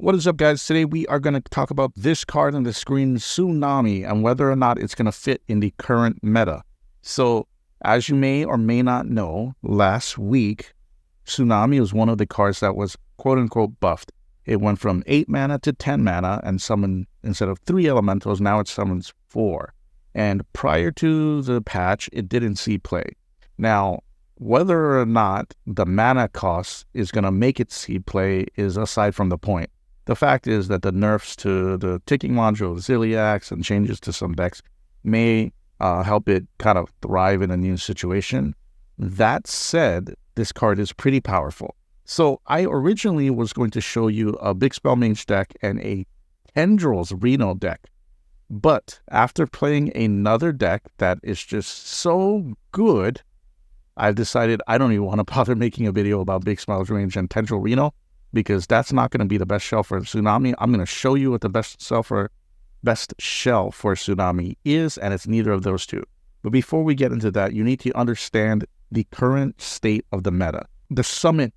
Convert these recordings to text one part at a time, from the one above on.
What is up, guys? Today we are going to talk about this card on the screen, Tsunami, and whether or not it's going to fit in the current meta. So, as you may or may not know, last week, Tsunami was one of the cards that was quote-unquote buffed. It went from 8 mana to 10 mana and summoned, instead of 3 elementals, now it summons 4. And prior to the patch, it didn't see play. Now, whether or not the mana cost is going to make it see play is aside from the point. The fact is that the nerfs to the ticking module, Ziliax, and changes to some decks may help it kind of thrive in a new situation. That said, this card is pretty powerful. So I originally was going to show you a Big Spell Mage deck and a Tendrils Reno deck. But after playing another deck that is just so good, I've decided I don't even want to bother making a video about Big Spell Mage and Tendril Reno, because that's not going to be the best shell for Tsunami. I'm going to show you what the best shell for Tsunami is, and it's neither of those two. But before we get into that, you need to understand the current state of the meta. The Summit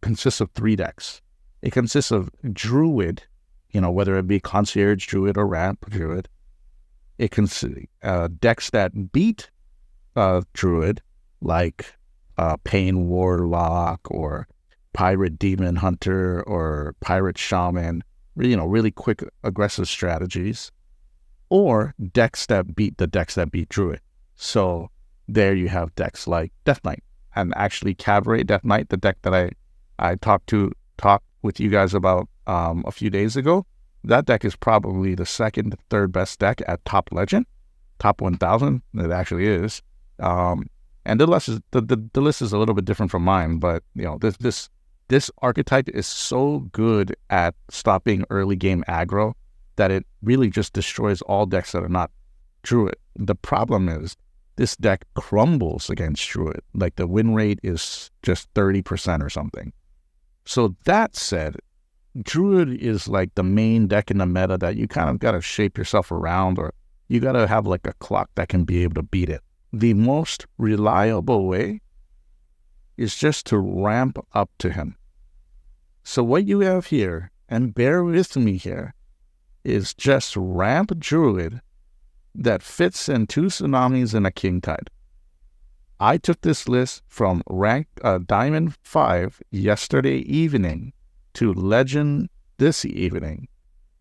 consists of 3 decks. It consists of Druid, whether it be Concierge Druid or Ramp Druid. It consists decks that beat Druid, like Pain Warlock or Pirate Demon Hunter or Pirate Shaman, really quick aggressive strategies, or decks that beat the decks that beat Druid. So there you have decks like Death Knight, and actually Cabaret Death Knight, the deck that I talked with you guys about a few days ago. That deck is probably the second, third best deck at Top Legend, Top 1000. It actually is. And the list is a little bit different from mine, but this archetype is so good at stopping early game aggro that it really just destroys all decks that are not Druid. The problem is this deck crumbles against Druid. Like the win rate is just 30% or something. So that said, Druid is like the main deck in the meta that you kind of got to shape yourself around, or you got to have like a clock that can be able to beat it. The most reliable way is just to ramp up to him. So what you have here, and bear with me here, is just Ramp Druid that fits in 2 Tsunamis and a King Tide. I took this list from Diamond 5 yesterday evening to Legend this evening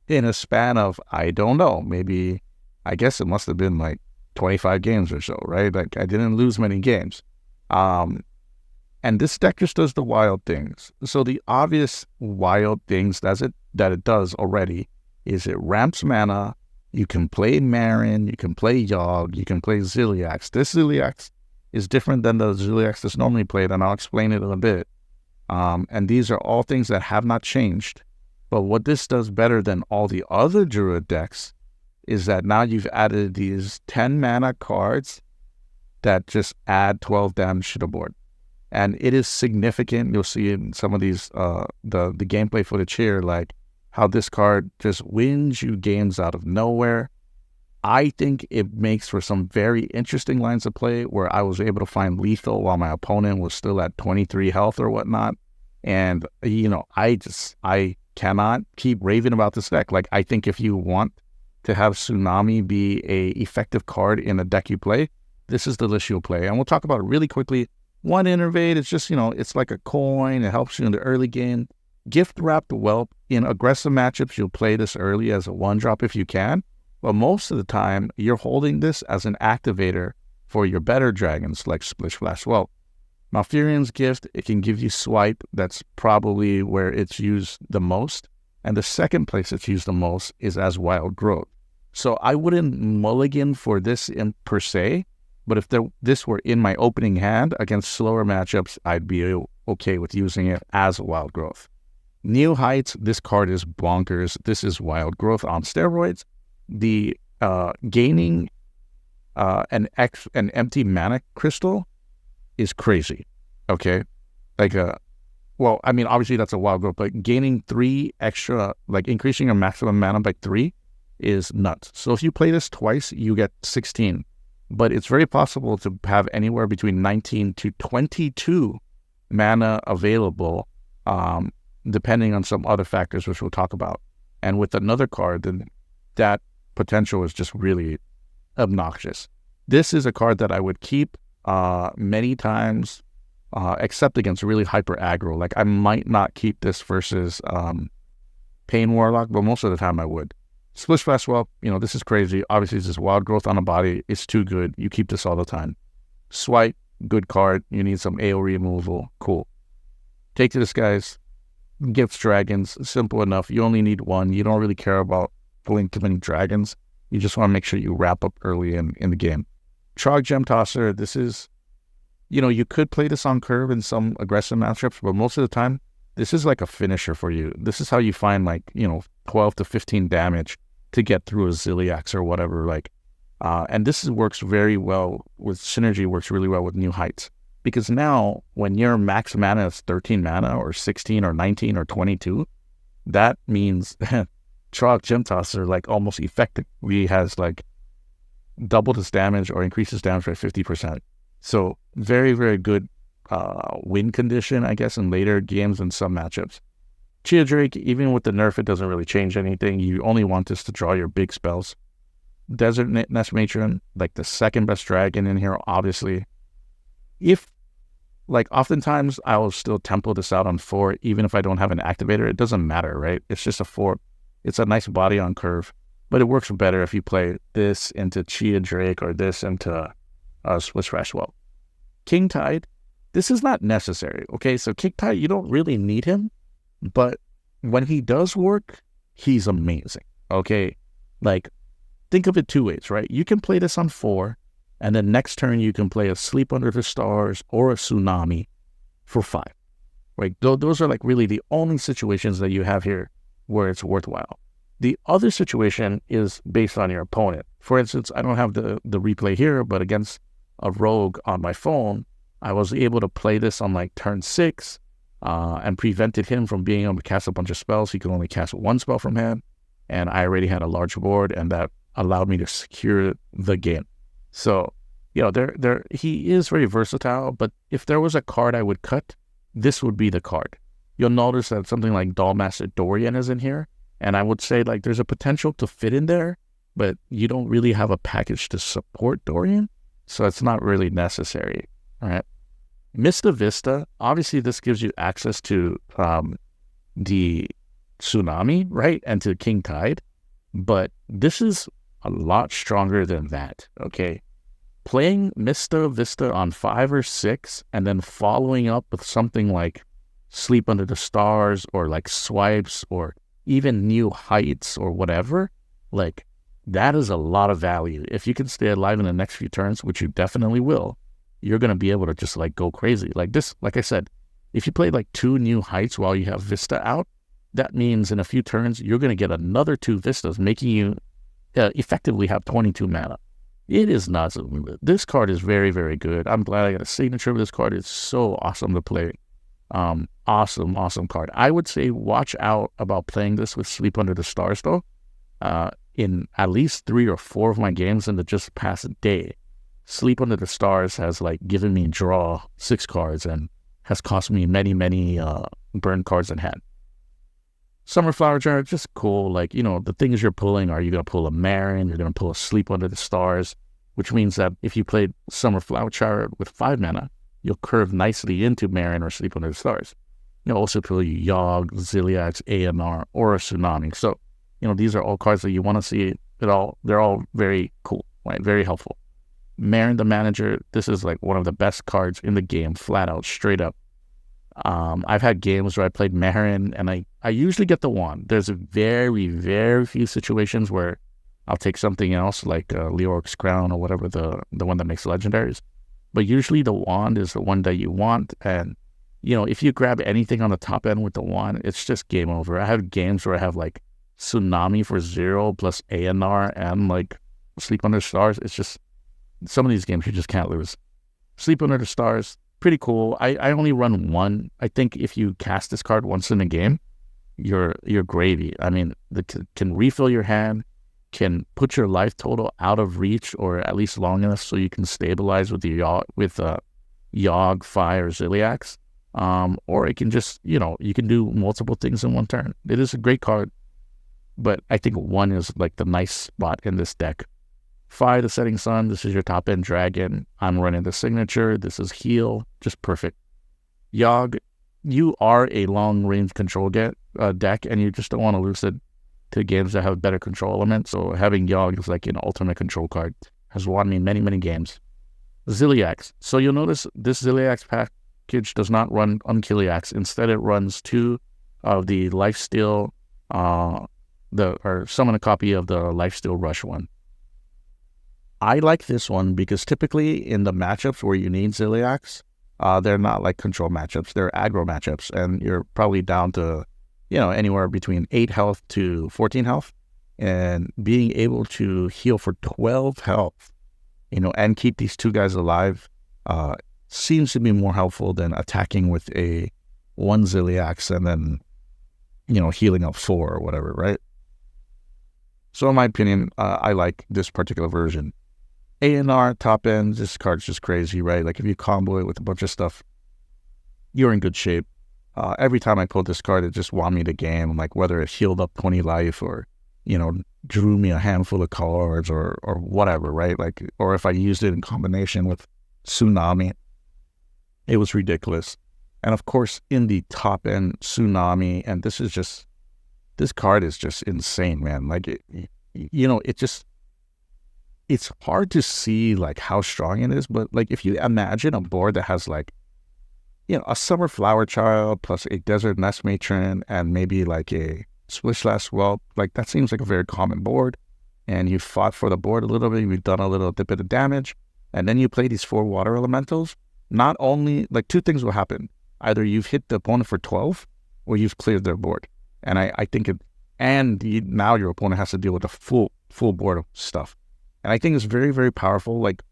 in a span of, I don't know, maybe, I guess it must have been like 25 games or so, right? Like I didn't lose many games. And this deck just does the wild things. So the obvious wild things that it does already is it ramps mana. You can play Marin, you can play Yogg, you can play Ziliax. This Ziliax is different than the Ziliax that's normally played, and I'll explain it in a bit. And these are all things that have not changed. But what this does better than all the other Druid decks is that now you've added these 10 mana cards that just add 12 damage to the board. And it is significant. You'll see in some of these, the gameplay footage here, like how this card just wins you games out of nowhere. I think it makes for some very interesting lines of play where I was able to find lethal while my opponent was still at 23 health or whatnot. And, I cannot keep raving about this deck. Like, I think if you want to have Tsunami be a effective card in a deck you play, this is the list you'll play. And we'll talk about it really quickly. One Innervate, it's just, it's like a coin. It helps you in the early game. Gift Wrapped Whelp, in aggressive matchups, you'll play this early as a 1-drop if you can. But most of the time, you're holding this as an activator for your better dragons like Splish Splash Whelp. Malfurion's Gift, it can give you Swipe. That's probably where it's used the most. And the second place it's used the most is as Wild Growth. So I wouldn't mulligan for this per se. But if this were in my opening hand against slower matchups, I'd be okay with using it as Wild Growth. New Heights, this card is bonkers. This is Wild Growth on steroids. The gaining an empty mana crystal is crazy. Okay, obviously that's a Wild Growth, but gaining 3 extra, like increasing your maximum mana by 3, is nuts. So if you play this twice, you get 16. But it's very possible to have anywhere between 19 to 22 mana available depending on some other factors, which we'll talk about. And with another card, then that potential is just really obnoxious. This is a card that I would keep many times, except against really hyper aggro. Like, I might not keep this versus Pain Warlock, but most of the time I would. Splish Splash Swell, this is crazy. Obviously, this is Wild Growth on a body. It's too good. You keep this all the time. Swipe, good card. You need some AO removal. Cool. Take to the Skies. Gifts Dragons. Simple enough. You only need one. You don't really care about pulling too many dragons. You just want to make sure you wrap up early in the game. Trog Gem Tosser. This is, you could play this on curve in some aggressive matchups, but most of the time, this is like a finisher for you. This is how you find 12 to 15 damage to get through a Ziliax or whatever. And this works very well with synergy, works really well with New Heights. Because now, when your max mana is 13 mana or 16 or 19 or 22, that means Trog Gem Tosser almost effectively has doubled its damage or increases damage by 50%. So very, very good win condition, I guess, in later games and some matchups. Chia Drake, even with the nerf, it doesn't really change anything. You only want this to draw your big spells. Desert Nest Matron, the second best dragon in here, obviously. If, oftentimes I will still tempo this out on 4, even if I don't have an activator. It doesn't matter, right? It's just a 4. It's a nice body on curve, but it works better if you play this into Chia Drake or this into Splish Splash Swell. King Tide, this is not necessary, okay? So King Tide, you don't really need him, but when he does work, he's amazing, okay? Think of it 2 ways, right? You can play this on 4, and then next turn you can play a Sleep Under the Stars or a Tsunami for 5, right? Those are really the only situations that you have here where it's worthwhile. The other situation is based on your opponent. For instance, I don't have the replay here, but against a rogue on my phone, I was able to play this on turn 6 and prevented him from being able to cast a bunch of spells. He could only cast one spell from hand, and I already had a large board, and that allowed me to secure the game. So, he is very versatile, but if there was a card I would cut, this would be the card. You'll notice that something like Dollmaster Dorian is in here, and I would say there's a potential to fit in there, but you don't really have a package to support Dorian, so it's not really necessary, all right? Mista Vista, obviously this gives you access to the Tsunami, right, and to King Tide, but this is a lot stronger than that, okay? Playing Mista Vista on 5 or 6 and then following up with something like Sleep Under the Stars or Swipes or even New Heights or whatever, that is a lot of value. If you can stay alive in the next few turns, which you definitely will, you're going to be able to just go crazy. This, like I said, if you play 2 New Heights while you have Vista out, that means in a few turns, you're going to get another 2 Vistas, making you effectively have 22 mana. It is nuts. This card is very, very good. I'm glad I got a signature of this card. It's so awesome to play. Awesome card. I would say watch out about playing this with Sleep Under the Stars, though. In at least 3 or 4 of my games in the just past day, Sleep Under the Stars has given me draw 6 cards and has cost me many burn cards in hand. Summer Flower Jar, just cool. The things you're pulling, are you going to pull a Marin? You're going to pull a Sleep Under the Stars, which means that if you played Summer Flower Jar with 5 mana, you'll curve nicely into Marin or Sleep Under the Stars. You'll also pull Yogg, Ziliax, ANR, or a Tsunami. So, these are all cards that you want to see. They're all very cool, right? Very helpful. Marin the Manager, this is one of the best cards in the game, flat out, straight up. I've had games where I played Marin, and I usually get the wand. There's very, very few situations where I'll take something else, like Leoric's Crown or whatever, the one that makes legendaries. But usually the wand is the one that you want, and, if you grab anything on the top end with the wand, it's just game over. I have games where I have, Tsunami for 0 plus ANR and, Sleep Under the Stars. It's just, some of these games you just can't lose. Sleep Under the Stars, pretty cool. I only run 1. I think if you cast this card once in a game, you're gravy. I mean, can refill your hand, can put your life total out of reach or at least long enough so you can stabilize with Yogg, Fire, Ziliax. Or it can just, you can do multiple things in one turn. It is a great card, but I think 1 is like the nice spot in this deck. 5, the Setting Sun. This is your top end dragon. I'm running the signature. This is heal, just perfect. Yogg, you are a long range control deck, and you just don't want to lose it to games that have better control elements. So having Yogg is like an ultimate control card. Has won me many, many games. Ziliax. So you'll notice this Ziliax package does not run Unkiliax. Instead, it runs 2 of the Lifesteal, or summon a copy of the Lifesteal Rush one. I like this one because typically in the matchups where you need Ziliax, they're not like control matchups. They're aggro matchups, and you're probably down to, anywhere between 8 health to 14 health. And being able to heal for 12 health, and keep these 2 guys alive, seems to be more helpful than attacking with a 1 Ziliax and then, healing up 4 or whatever, right? So in my opinion, I like this particular version. A&R top end, this card's just crazy, right? Like if you combo it with a bunch of stuff, you're in good shape. Every time I pulled this card, it just won me the game, like whether it healed up 20 life or, drew me a handful of cards or whatever, right? Like, or if I used it in combination with Tsunami, it was ridiculous. And of course, in the top end Tsunami, and this card is just insane, man. Like, it's hard to see like how strong it is, but like if you imagine a board that has like, a Summer Flower Child plus a Desert Nest Matron and maybe like a Swishlash Whelp, like that seems like a very common board. And you fought for the board a little bit, you've done a little bit of damage, and then you play these 4 water elementals. Not only, like 2 things will happen. Either you've hit the opponent for 12 or you've cleared their board. And I think now your opponent has to deal with a full board of stuff. And I think it's very, very powerful. Like,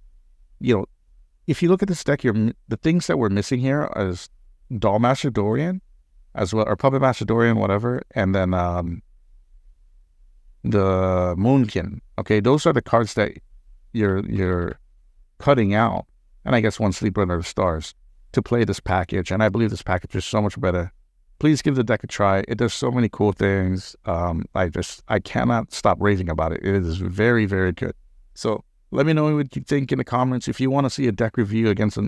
if you look at this deck, the things that we're missing here is Doll Master Dorian, as well, or Puppet Master Dorian, whatever, and then the Moonkin. Okay, those are the cards that you're cutting out, and I guess 1 Sleeper Under the Stars to play this package. And I believe this package is so much better. Please give the deck a try. It does so many cool things. I cannot stop raving about it. It is very, very good. So let me know what you think in the comments. If you want to see a deck review against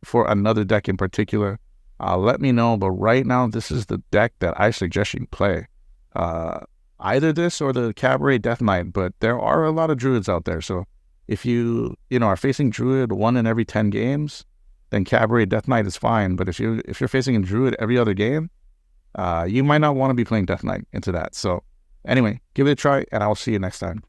for another deck in particular, let me know. But right now, this is the deck that I suggest you play. Either this or the Cabaret Death Knight. But there are a lot of Druids out there. So if you are facing Druid 1 in every 10 games, then Cabaret Death Knight is fine. But if you're facing a Druid every other game, you might not want to be playing Death Knight into that. So anyway, give it a try, and I'll see you next time.